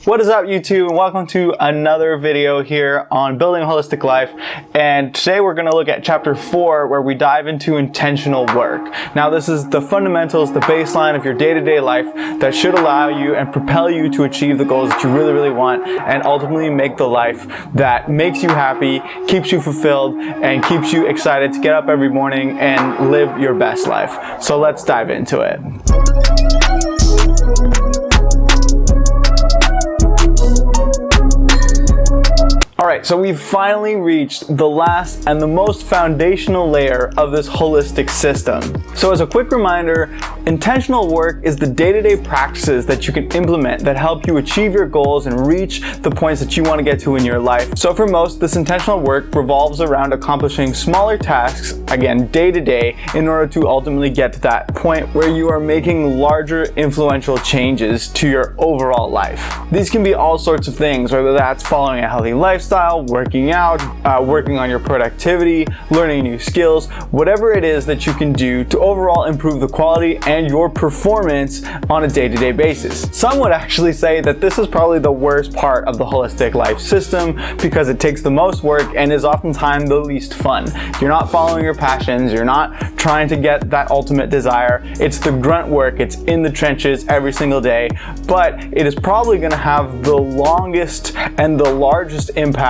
What is up, YouTube, and welcome to another video here on building a holistic life. And today we're going to look at chapter 4, where we dive into intentional work. Now, this is the fundamentals, the baseline of your day-to-day life that should allow you and propel you to achieve the goals that you really want, and ultimately make the life that makes you happy, keeps you fulfilled, and keeps you excited to get up every morning and live your best life. So let's dive into it. Alright, so we've finally reached the last and the most foundational layer of this holistic system. So as a quick reminder, intentional work is the day-to-day practices that you can implement that help you achieve your goals and reach the points that you want to get to in your life. So for most, this intentional work revolves around accomplishing smaller tasks, again, day to day, in order to ultimately get to that point where you are making larger influential changes to your overall life. These can be all sorts of things, whether that's following a healthy lifestyle, working out, working on your productivity, learning new skills, whatever it is that you can do to overall improve the quality and your performance on a day-to-day basis. Some would actually say that this is probably the worst part of the holistic life system because it takes the most work and is oftentimes the least fun. You're not following your passions, you're not trying to get that ultimate desire. It's the grunt work, it's in the trenches every single day, but it is probably going to have the longest and the largest impact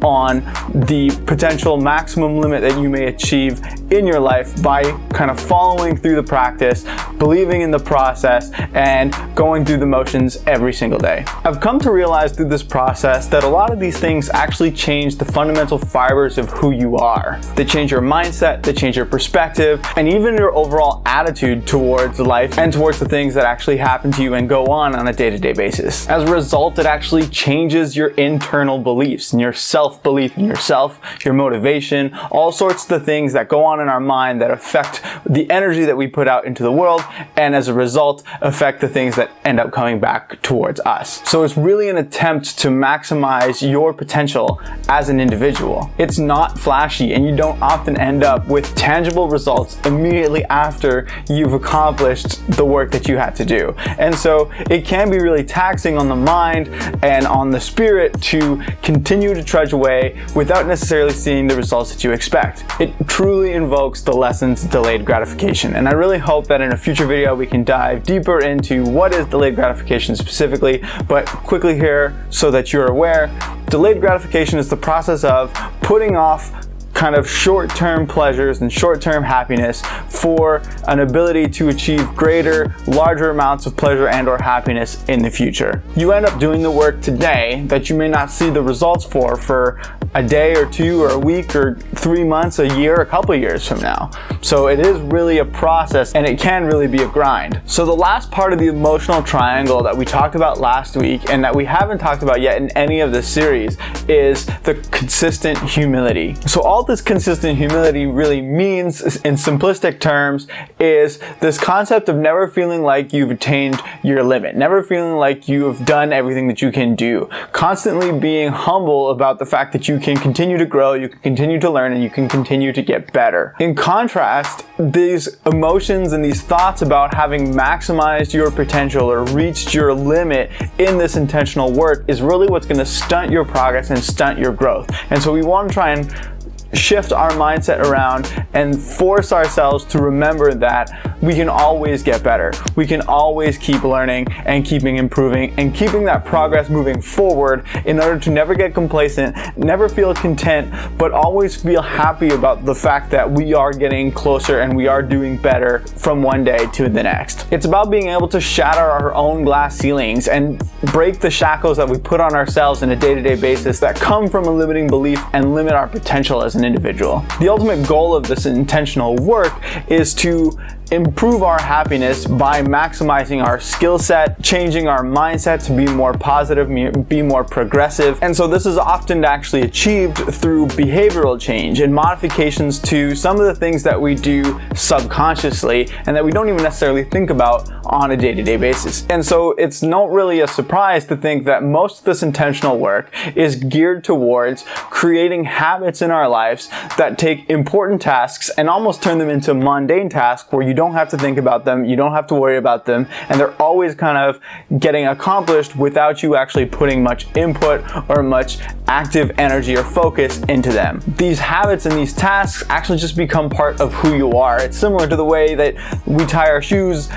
on the potential maximum limit that you may achieve in your life by kind of following through the practice, believing in the process, and going through the motions every single day. I've come to realize through this process that a lot of these things actually change the fundamental fibers of who you are. They change your mindset, they change your perspective, and even your overall attitude towards life and towards the things that actually happen to you and go on a day-to-day basis. As a result, it actually changes your internal beliefs and your self-belief in yourself, your motivation, all sorts of the things that go on in our mind that affect the energy that we put out into the world, and as a result affect the things that end up coming back towards us. So it's really an attempt to maximize your potential as an individual. It's not flashy, and you don't often end up with tangible results immediately after you've accomplished the work that you had to do. And so it can be really taxing on the mind and on the spirit to continue to trudge away without necessarily seeing the results that you expect. It truly invokes the lessons delayed gratification, and I really hope that in a future video we can dive deeper into what is delayed gratification specifically. But quickly here, so that you're aware, delayed gratification is the process of putting off kind of short-term pleasures and short-term happiness for an ability to achieve greater, larger amounts of pleasure and or happiness in the future. You end up doing the work today that you may not see the results for a day or two or a week or 3 months, a year, a couple years from now. So it is really a process, and it can really be a grind. So the last part of the emotional triangle that we talked about last week and that we haven't talked about yet in any of this series is the consistent humility. So all this consistent humility really means, in simplistic terms, is this concept of never feeling like you've attained your limit, never feeling like you've done everything that you can do, constantly being humble about the fact that you can continue to grow, you can continue to learn, and you can continue to get better. In contrast, these emotions and these thoughts about having maximized your potential or reached your limit in this intentional work is really what's going to stunt your progress and stunt your growth. And so we want to try and shift our mindset around and force ourselves to remember that we can always get better. We can always keep learning and keeping improving and keeping that progress moving forward in order to never get complacent, never feel content, but always feel happy about the fact that we are getting closer and we are doing better from one day to the next. It's about being able to shatter our own glass ceilings and break the shackles that we put on ourselves on a day-to-day basis that come from a limiting belief and limit our potential as an individual. The ultimate goal of this intentional work is to improve our happiness by maximizing our skill set, changing our mindset to be more positive, be more progressive. And so this is often actually achieved through behavioral change and modifications to some of the things that we do subconsciously and that we don't even necessarily think about on a day-to-day basis. And so it's not really a surprise to think that most of this intentional work is geared towards creating habits in our lives that take important tasks and almost turn them into mundane tasks where you don't have to think about them, you don't have to worry about them, and they're always kind of getting accomplished without you actually putting much input or much active energy or focus into them. These habits and these tasks actually just become part of who you are. It's similar to the way that we tie our shoes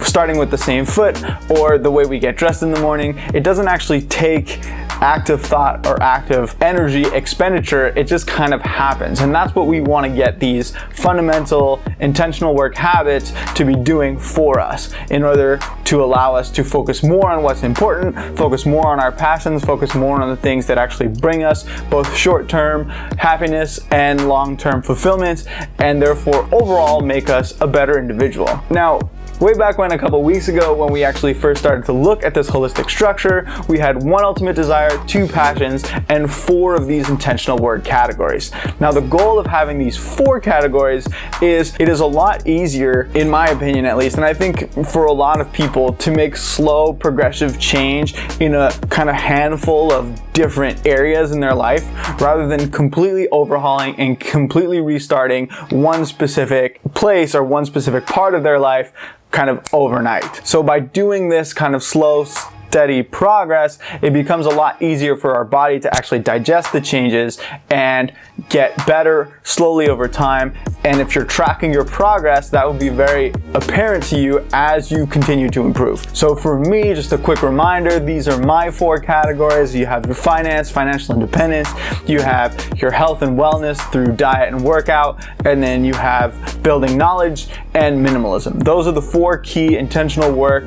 starting with the same foot, or the way we get dressed in the morning. It doesn't actually take active thought or active energy expenditure, it just kind of happens. And that's what we want to get these fundamental intentional work habits to be doing for us, in order to allow us to focus more on what's important, focus more on our passions, focus more on the things that actually bring us both short-term happiness and long-term fulfillment, and therefore overall make us a better individual. Now, way back when, a couple weeks ago, when we actually first started to look at this holistic structure, we had 1 ultimate desire, 2 passions, and 4 of these intentional work categories. Now, the goal of having these 4 categories is it is a lot easier, in my opinion at least, and I think for a lot of people, to make slow, progressive change in a kind of handful of different areas in their life, rather than completely overhauling and completely restarting one specific place or one specific part of their life kind of overnight. So by doing this kind of slow, steady progress, it becomes a lot easier for our body to actually digest the changes and get better slowly over time. And if you're tracking your progress, that will be very apparent to you as you continue to improve. So for me, just a quick reminder, these are my 4 categories. You have your finance, financial independence, you have your health and wellness through diet and workout, and then you have building knowledge and minimalism. Those are the 4 key intentional work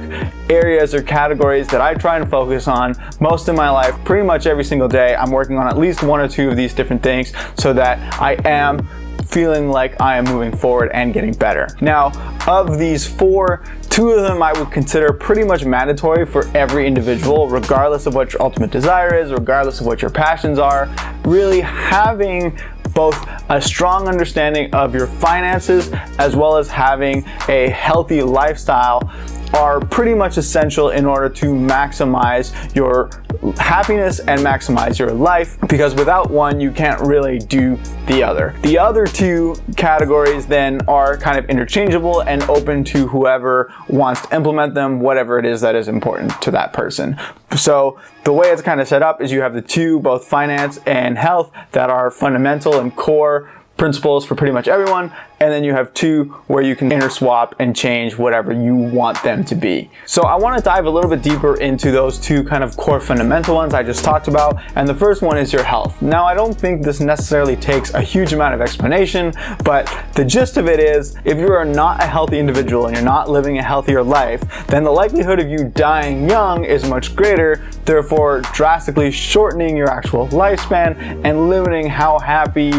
areas or categories that I try and focus on most of my life. Pretty much every single day, I'm working on at least 1 or 2 of these different things, so that I am feeling like I am moving forward and getting better. Now, of these 4, 2 of them I would consider pretty much mandatory for every individual, regardless of what your ultimate desire is, regardless of what your passions are. Really having both a strong understanding of your finances as well as having a healthy lifestyle are pretty much essential in order to maximize your happiness and maximize your life, because without one, you can't really do the other. The other 2 categories then are kind of interchangeable and open to whoever wants to implement them, whatever it is that is important to that person. So the way it's kind of set up is you have the 2, both finance and health, that are fundamental and core principles for pretty much everyone, and then you have 2 where you can interswap and change whatever you want them to be. So I want to dive a little bit deeper into those 2 kind of core fundamental ones I just talked about, and the first one is your health. Now, I don't think this necessarily takes a huge amount of explanation, but the gist of it is, if you are not a healthy individual and you're not living a healthier life, then the likelihood of you dying young is much greater, therefore drastically shortening your actual lifespan and limiting how happy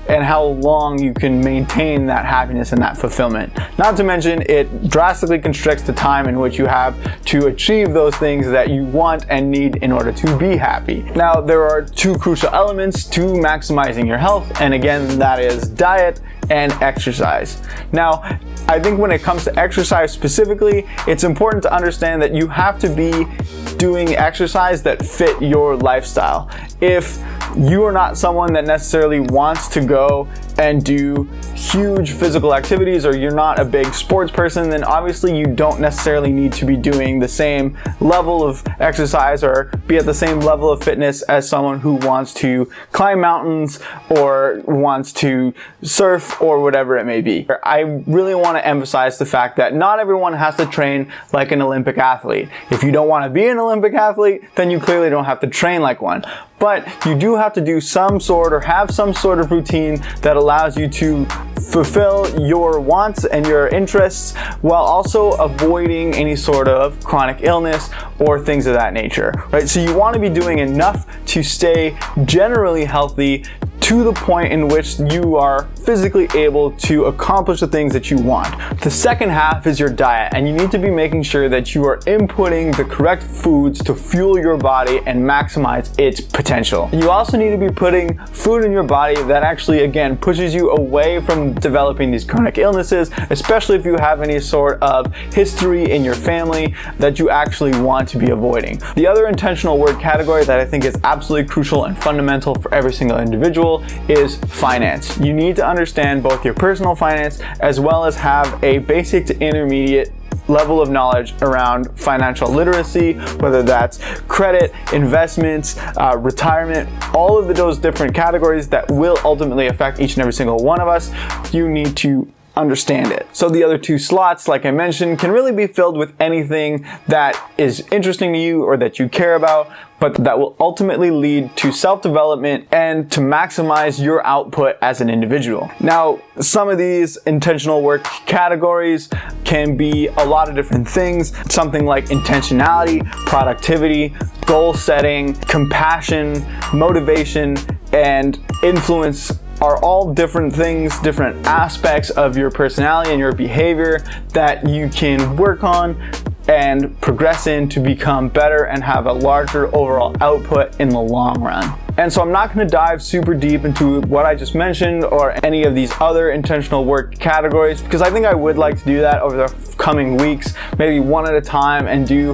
and how long you can maintain that happiness and that fulfillment. Not to mention, it drastically constricts the time in which you have to achieve those things that you want and need in order to be happy. Now, there are 2 crucial elements to maximizing your health, and again, that is diet and exercise. Now, I think when it comes to exercise specifically, it's important to understand that you have to be doing exercise that fit your lifestyle. If you are not someone that necessarily wants to go and do huge physical activities, or you're not a big sports person, then obviously you don't necessarily need to be doing the same level of exercise or be at the same level of fitness as someone who wants to climb mountains or wants to surf or whatever it may be. I really want to emphasize the fact that not everyone has to train like an Olympic athlete. If you don't want to be an Olympic athlete, then you clearly don't have to train like one. But you do have to do some sort or have some sort of routine that allows you to fulfill your wants and your interests while also avoiding any sort of chronic illness or things of that nature, right? So you want to be doing enough to stay generally healthy to the point in which you are physically able to accomplish the things that you want. The second half is your diet, and you need to be making sure that you are inputting the correct foods to fuel your body and maximize its potential. You also need to be putting food in your body that actually, again, pushes you away from developing these chronic illnesses, especially if you have any sort of history in your family that you actually want to be avoiding. The other intentional work category that I think is absolutely crucial and fundamental for every single individual essential is finance. You need to understand both your personal finance as well as have a basic to intermediate level of knowledge around financial literacy, whether that's credit, investments, retirement, all of those different categories that will ultimately affect each and every single one of us. You need to understand it. So the other two slots, like I mentioned, can really be filled with anything that is interesting to you or that you care about, but that will ultimately lead to self-development and to maximize your output as an individual. Now, some of these intentional work categories can be a lot of different things, something like intentionality, productivity, goal setting, compassion, motivation, and influence are all different things, different aspects of your personality and your behavior that you can work on and progress in to become better and have a larger overall output in the long run. And so I'm not going to dive super deep into what I just mentioned or any of these other intentional work categories, because I think I would like to do that over the coming weeks, maybe one at a time, and do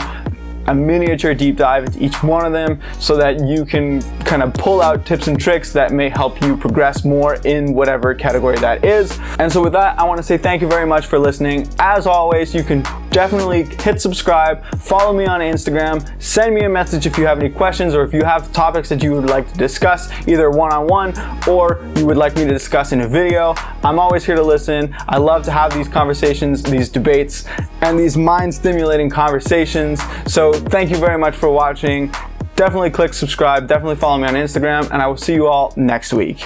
a miniature deep dive into each one of them so that you can kind of pull out tips and tricks that may help you progress more in whatever category that is. And so with that, I want to say thank you very much for listening. As always, you can definitely hit subscribe, follow me on Instagram, send me a message if you have any questions or if you have topics that you would like to discuss, either one-on-one or you would like me to discuss in a video. I'm always here to listen. I love to have these conversations, these debates, and these mind-stimulating conversations. So thank you very much for watching. Definitely click subscribe, definitely follow me on Instagram, and I will see you all next week.